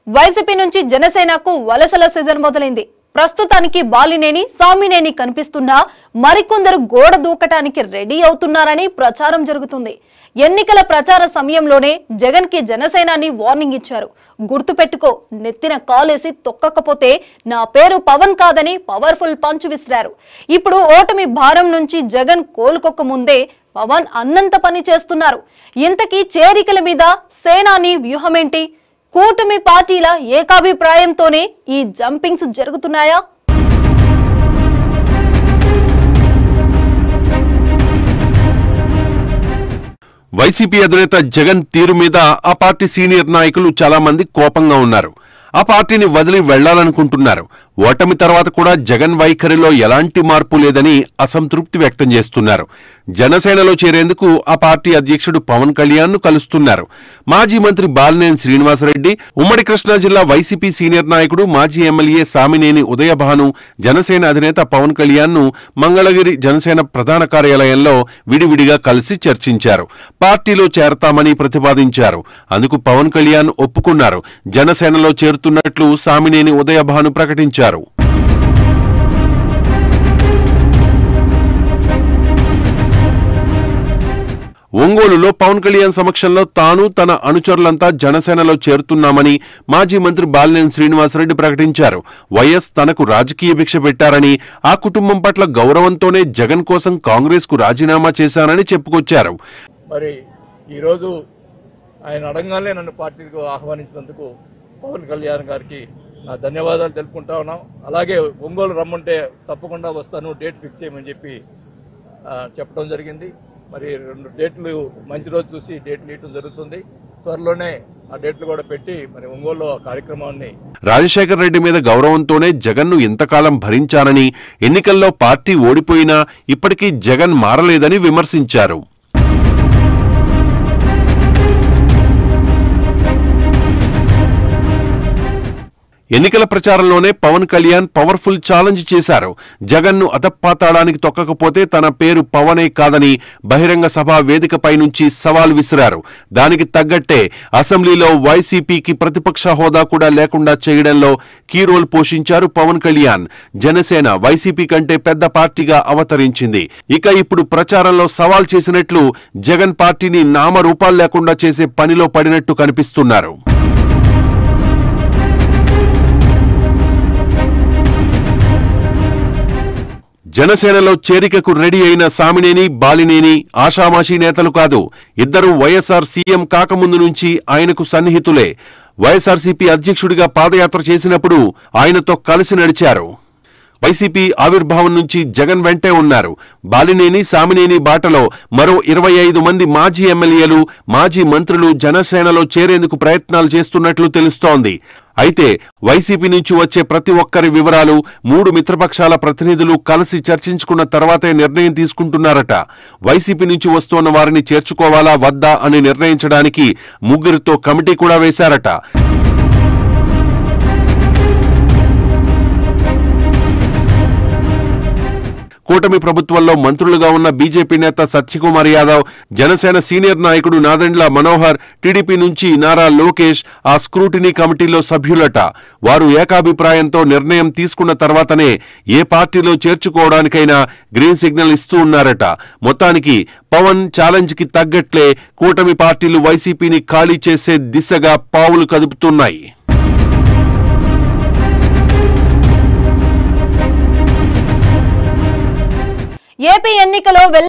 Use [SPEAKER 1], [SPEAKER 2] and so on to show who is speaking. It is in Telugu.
[SPEAKER 1] వైసీపీ నుంచి జనసేనకు వలసల సీజన్ మొదలైంది. ప్రస్తుతానికి బాలినేని సామినేని కనిపిస్తున్నా మరికొందరు గోడ దూకటానికి రెడీ అవుతున్నారని ప్రచారం జరుగుతుంది. ఎన్నికల ప్రచార సమయంలోనే జగన్ కి జనసేనాని వార్నింగ్ ఇచ్చారు. గుర్తుపెట్టుకో, నెత్తిన కాలేసి తొక్కకపోతే నా పేరు పవన్ కాదని పవర్ఫుల్ పంచ్ విసిరారు. ఇప్పుడు ఓటమి భారం నుంచి జగన్ కోలుకోక ముందే పవన్ అన్నంత పని చేస్తున్నారు. ఇంతకీ చేరికల మీద సేనాని వ్యూహమేంటి? కూటమి పార్టీల ఏకాభిప్రాయంతోనే ఈ జంపింగ్స్ జరుగుతున్నాయా?
[SPEAKER 2] వైసీపీ అధినేత జగన్ తీరు మీద ఆ పార్టీ సీనియర్ నాయకులు చాలా మంది కోపంగా ఉన్నారు. ఆ పార్టీని వదిలి వెళ్లాలనుకుంటున్నారు. ఓటమి తర్వాత కూడా జగన్ వైఖరిలో ఎలాంటి మార్పు లేదని అసంతృప్తి వ్యక్తం చేస్తున్నారు. జనసేనలో చేరేందుకు ఆ పార్టీ అధ్యక్షుడు పవన్ కళ్యాణ్ ను కలుస్తున్నారు. మాజీ మంత్రి బాలినేని శ్రీనివాసరెడ్డి, ఉమ్మడి కృష్ణా జిల్లా వైసీపీ సీనియర్ నాయకుడు మాజీ ఎమ్మెల్యే సామినేని ఉదయభాను జనసేన అధినేత పవన్ కళ్యాణ్ ను మంగళగిరి జనసేన ప్రధాన కార్యాలయంలో విడివిడిగా కలిసి చర్చించారు. పార్టీలో చేరతామని ప్రతిపాదించారు. అందుకు పవన్ కళ్యాణ్ ఒప్పుకున్నారు. జనసేనలో చేరుతున్నట్లు సామినేని ఉదయభాను ప్రకటించారు. ఒంగోలులో పవన్ కళ్యాణ్ సమక్షంలో తాను తన అనుచరులంతా జనసేనలో చేరుతున్నామని మాజీ మంత్రి బాలినేని శ్రీనివాసరెడ్డి ప్రకటించారు. వైఎస్ తనకు రాజకీయ భిక్ష పెట్టారని, ఆ కుటుంబం పట్ల గౌరవంతోనే జగన్ కోసం కాంగ్రెస్ కు రాజీనామా చేశానని చెప్పుకొచ్చారు.
[SPEAKER 3] మరి ఈరోజు ఆయన అడగానే నన్ను పార్టీకి ఆహ్వానించినందుకు పవన్ కళ్యాణ్ గారికి నా ధన్యవాదాలు తెలుపుకుంటా ఉన్నాం. అలాగే ఒంగోలు రమ్మంటే తప్పకుండా వస్తాను, డేట్ ఫిక్స్ చేయమని చెప్పి చెప్పడం జరిగింది. మరి 2 డేట్లు మంచి రోజు చూసి డేట్లు ఇవ్వడం జరుగుతుంది. త్వరలోనే ఆ డేట్లు కూడా పెట్టి మరి ఒంగోలు కార్యక్రమాన్ని
[SPEAKER 2] రాజశేఖర్ రెడ్డి మీద గౌరవంతోనే జగన్ ను ఇంతకాలం భరించానని, ఎన్నికల్లో పార్టీ ఓడిపోయినా ఇప్పటికీ జగన్ మారలేదని విమర్శించారు. ఎన్నికల ప్రచారంలోనే పవన్ కళ్యాణ్ పవర్ఫుల్ ఛాలెంజ్ చేశారు. జగన్ ను అధపాతాళానికి తొక్కకపోతే తన పేరు పవనే కాదని బహిరంగ సభా వేదికపై నుంచి సవాల్ విసిరారు. దానికి తగ్గట్టే అసెంబ్లీలో వైసీపీకి ప్రతిపక్ష హోదా కూడా లేకుండా చేయడంలో కీ రోల్ పోషించారు పవన్ కళ్యాణ్. జనసేన వైసీపీ కంటే పెద్ద పార్టీగా అవతరించింది. ఇక ఇప్పుడు ప్రచారంలో సవాల్ చేసినట్లు జగన్ పార్టీని నామరూపాలు లేకుండా చేసే పనిలో పడినట్టు కనిపిస్తున్నారు. జనసేనలో చేరికకు రెడీ అయిన సామినేని, బాలినేని ఆషామాషీ నేతలు కాదు. ఇద్దరు వైఎస్ఆర్ సీఎం కాకముందు నుంచి ఆయనకు సన్నిహితులే. వైఎస్ఆర్సీపీ అధ్యక్షుడిగా పాదయాత్ర చేసినప్పుడు ఆయనతో కలిసి నడిచారు. వైసీపీ ఆవిర్భావం నుంచి జగన్ వెంటే ఉన్నారు. బాలినేని, సామినేని బాటలో మరో 25 మంది మాజీ ఎమ్మెల్యేలు, మాజీ మంత్రులు జనసేనలో చేరేందుకు ప్రయత్నాలు చేస్తున్నట్లు తెలుస్తోంది. అయితే వైసీపీ నుంచి వచ్చే ప్రతి ఒక్కరి వివరాలు 3 మిత్రపక్షాల ప్రతినిధులు కలిసి చర్చించుకున్న తర్వాతే నిర్ణయం తీసుకుంటున్నారట. వైసీపీ నుంచి వస్తున్న వారిని చేర్చుకోవాలా వద్దా అని నిర్ణయించడానికి 3 కమిటీ కూడా వేశారట. కూటమి ప్రభుత్వంలో మంత్రులుగా ఉన్న బీజేపీ నేత సత్యకుమార్ యాదవ్, జనసేన సీనియర్ నాయకుడు నాదెండ్ల మనోహర్, టీడీపీ నుంచి నారా లోకేష్ ఆ స్క్రూటినీ కమిటీలో సభ్యులట. వారు ఏకాభిప్రాయంతో నిర్ణయం తీసుకున్న తర్వాతనే ఏ పార్టీలో చేర్చుకోవడానికైనా గ్రీన్ సిగ్నల్ ఇస్తూ ఉన్నారట. మొత్తానికి పవన్ ఛాలెంజ్ కి తగ్గట్లే కూటమి పార్టీలు వైసీపీని ఖాళీ చేసే దిశగా పావులు కదుపుతున్నాయి.
[SPEAKER 1] ఏపీ ఎన్నికలో